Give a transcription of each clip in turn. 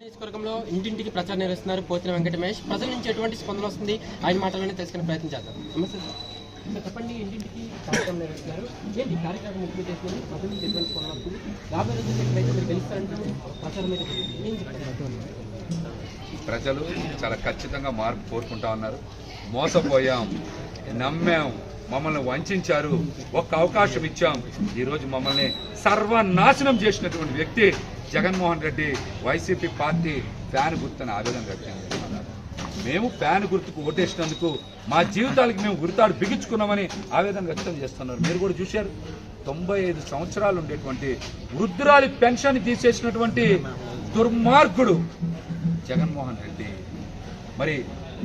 నియోజకవర్గంలో ఇంటింటికి ప్రచారం నిర్వహిస్తున్నారు పోతిన వెంకట మహేష్. ప్రజల నుంచి ఎటువంటి స్పందన వస్తుంది ఆయన మాటలోనే తెలుసుకునే ప్రయత్నం చేద్దాం. నమస్తే సార్. చెప్పండి, ఇంటింటికి కార్యక్రమం నిర్వహిస్తున్నారు, ఏంటి కార్యక్రమం ముఖ్య చేస్తుంది, ప్రజల నుంచి ఎటువంటి స్పందన వస్తుంది, రాబోయే రోజుల్లో ఎక్కడైతే మీరు గెలుస్తారంటే ప్రచారం మీద ఏం చెప్తారు? ప్రజలు చాలా ఖచ్చితంగా మార్పు కోరుకుంటా ఉన్నారు. మోసపోయాం, నమ్మాం, మమ్మల్ని వంచారు, ఒక్క అవకాశం ఇచ్చాం, ఈరోజు మమ్మల్ని సర్వనాశనం చేసినటువంటి వ్యక్తి జగన్మోహన్ రెడ్డి. వైసీపీ పార్టీ ఫ్యాన్ గుర్తుని ఆవేదన వ్యక్తం చేస్తున్నారు. మేము ఫ్యాన్ గుర్తుకు ఓటేసినందుకు మా జీవితాలకి మేము గుర్తాడు బిగించుకున్నామని ఆవేదన వ్యక్తం చేస్తున్నారు. మీరు కూడా చూశారు, 95 సంవత్సరాలు ఉండేటువంటి వృద్ధురాలి పెన్షన్ తీసేసినటువంటి దుర్మార్గుడు జగన్మోహన్ రెడ్డి. మరి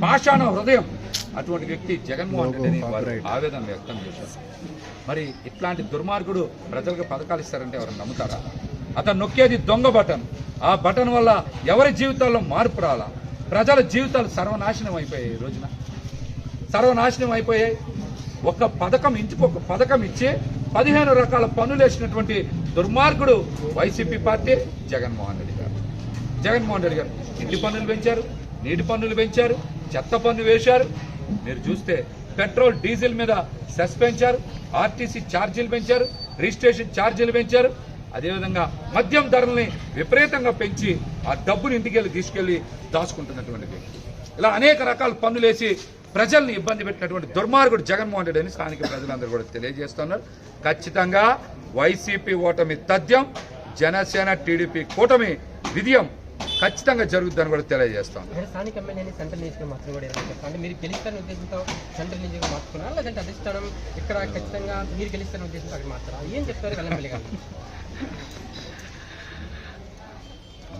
పాషాణ హృదయం అటువంటి వ్యక్తి జగన్మోహన్ రెడ్డిని వారు ఆవేదన వ్యక్తం చేశారు. మరి ఇట్లాంటి దుర్మార్గుడు ప్రజలకు పథకాలు ఇస్తారంటే ఎవరు నమ్ముతారా? అతను నొక్కేది దొంగ బటన్. ఆ బటన్ వల్ల ఎవరి జీవితాల్లో మార్పు రాలా? ప్రజల జీవితాలు సర్వనాశనం అయిపోయాయి. ఈ రోజున సర్వనాశనం అయిపోయాయి. ఒక పథకం ఇంటికొక పథకం ఇచ్చి 15 రకాల పనులు వేసినటువంటి దుర్మార్గుడు వైసీపీ పార్టీ జగన్మోహన్ రెడ్డి గారు. జగన్మోహన్ రెడ్డి గారు ఇంటి పన్నులు పెంచారు, నీటి పన్నులు పెంచారు, చెత్త పన్ను వేశారు. మీరు చూస్తే పెట్రోల్ డీజిల్ మీద సెస్ పెంచారు, ఆర్టీసీ ఛార్జీలు పెంచారు, రిజిస్ట్రేషన్ ఛార్జీలు పెంచారు. అదేవిధంగా మద్యం ధరల్ని విపరీతంగా పెంచి ఆ డబ్బుని ఇంటికెళ్ళి తీసుకెళ్లి దాచుకుంటున్నటువంటి వ్యక్తి. ఇలా అనేక రకాల పన్నులేసి ప్రజల్ని ఇబ్బంది పెట్టినటువంటి దుర్మార్గుడు జగన్మోహన్ రెడ్డి అని స్థానిక ప్రజలందరూ కూడా తెలియజేస్తున్నారు. ఖచ్చితంగా వైసీపీ ఓటమి తథ్యం, జనసేన టీడీపీ కూటమి విజయం ఖచ్చితంగా జరుగుతుందని కూడా తెలియజేస్తాం. స్థానిక ఎమ్మెల్యేని సెంట్రల్ నియోజకవర్గం మార్చడం కూడా అంటే మీరు గెలుస్తారని ఉద్దేశంతో సెంట్రల్ నియోజకవర్గం మార్చుకున్నారా, లేదంటే అధిష్టానం ఇక్కడ ఖచ్చితంగా మీరు గెలుస్తారని ఉద్దేశంతో అక్కడ మార్చారా? ఏం చెప్తారు వెల్లంపల్లి గారు?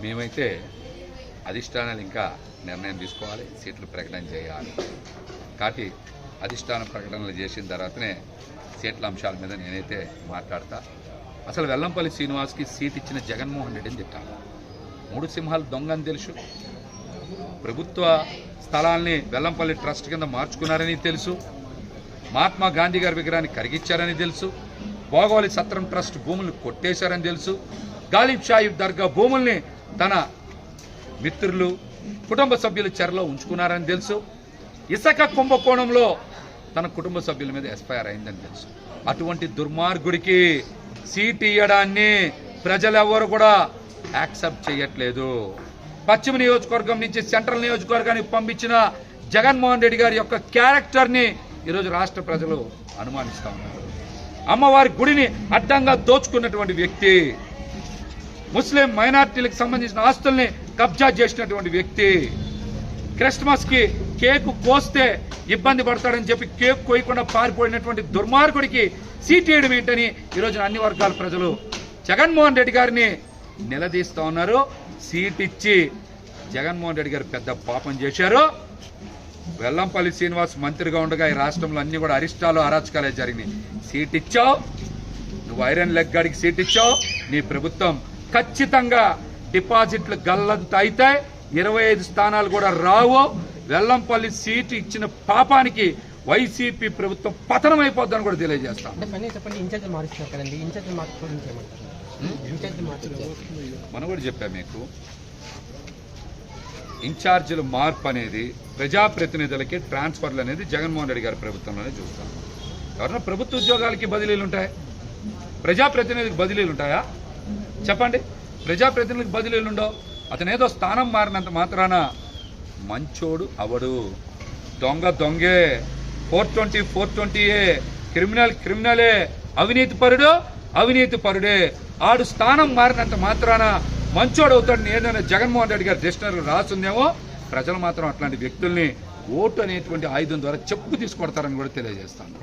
మేమైతే అధిష్టానాలు ఇంకా నిర్ణయం తీసుకోవాలి, సీట్లు ప్రకటన చేయాలి. కాబట్టి అధిష్టానం ప్రకటనలు చేసిన తర్వాతనే సీట్ల అంశాల మీద నేనైతే మాట్లాడతా. అసలు వెల్లంపల్లి శ్రీనివాస్కి సీట్ ఇచ్చిన జగన్మోహన్ రెడ్డి అని చెప్పాను. 3 సింహాలు దొంగ అని తెలుసు. ప్రభుత్వ స్థలాల్ని వెల్లంపల్లి ట్రస్ట్ కింద మార్చుకున్నారని తెలుసు. మహాత్మా గాంధీ గారి విగ్రహాన్ని కరిగించారని తెలుసు. భోగవలి సత్రం ట్రస్ట్ భూములను కొట్టేశారని తెలుసు. గాలిబ్ షాహిబ్ దర్గా భూముల్ని తన మిత్రులు, కుటుంబ సభ్యుల చెరలో ఉంచుకున్నారని తెలుసు. ఇసుక కుంభకోణంలో తన కుటుంబ సభ్యుల మీద ఎస్పైర్ అయిందని తెలుసు. అటువంటి దుర్మార్గుడికి సీట్ ఇవ్వడాన్ని ప్రజలెవరు కూడా యాక్సెప్ట్ చేయట్లేదు. పశ్చిమ నియోజకవర్గం నుంచి సెంట్రల్ నియోజకవర్గానికి పంపించిన జగన్మోహన్ రెడ్డి గారి యొక్క క్యారెక్టర్ని ఈరోజు రాష్ట్ర ప్రజలు అనుమానిస్తూ ఉన్నారు. అమ్మవారి గుడిని అడ్డంగా దోచుకున్నటువంటి వ్యక్తి, ముస్లిం మైనార్టీలకు సంబంధించిన ఆస్తుల్ని కబ్జా చేసినటువంటి వ్యక్తి, క్రిస్మస్కి కేకు కోస్తే ఇబ్బంది పడతాడని చెప్పి కేక్ కోయకుండా పారిపోయినటువంటి దుర్మార్గుడికి సీట్ వేయడం ఏంటని ఈరోజు అన్ని వర్గాల ప్రజలు జగన్మోహన్ రెడ్డి గారిని నిలదీస్తూ ఉన్నారు. సీట్ ఇచ్చి జగన్మోహన్ రెడ్డి గారు పెద్ద పాపం చేశారు. వెల్లంపల్లి శ్రీనివాస్ మంత్రిగా ఉండగా ఈ రాష్ట్రంలో అన్ని కూడా అరిష్టాలు అరాచకాలే జరిగినాయి. సీట్ ఇచ్చావు, నువ్వు ఐరన్ లెగ్ గాడికి సీట్ ఇచ్చావు. నీ ప్రభుత్వం ఖచ్చితంగా డిపాజిట్లు గల్లంత అయితే 25 స్థానాలు కూడా రావు. వెల్లంపల్లి సీట్ ఇచ్చిన పాపానికి వైసీపీ ప్రభుత్వం పతనం అయిపోద్దని కూడా తెలియజేస్తాం. మనం కూడా చెప్పా మీకు, ఇన్ఛార్జీల మార్పు అనేది ప్రజాప్రతినిధులకి ట్రాన్స్ఫర్లు అనేది జగన్మోహన్ రెడ్డి గారి ప్రభుత్వంలోనే చూస్తాం. ఎవరన్నా ప్రభుత్వ ఉద్యోగాలకి బదిలీలు ఉంటాయి, ప్రజాప్రతినిధికి బదిలీలు ఉంటాయా? చెప్పండి. ప్రజాప్రతినిధికి బదిలీలు ఉండవు. అతను ఏదో స్థానం మారినంత మాత్రాన మంచోడు అవడు. దొంగ దొంగే, 420 420ఏ, క్రిమినలే, అవినీతి పరుడే. ఆడు స్థానం మారినంత మాత్రాన మంచోడు అవుతాడని ఏదైనా జగన్మోహన్ రెడ్డి గారి డిక్షనరీలో రాస్తుందేమో. ప్రజలు మాత్రం అట్లాంటి వ్యక్తుల్ని ఓటు అనేటువంటి ఆయుధం ద్వారా చెప్పు తీసుకొడతారని కూడా తెలియజేస్తాను.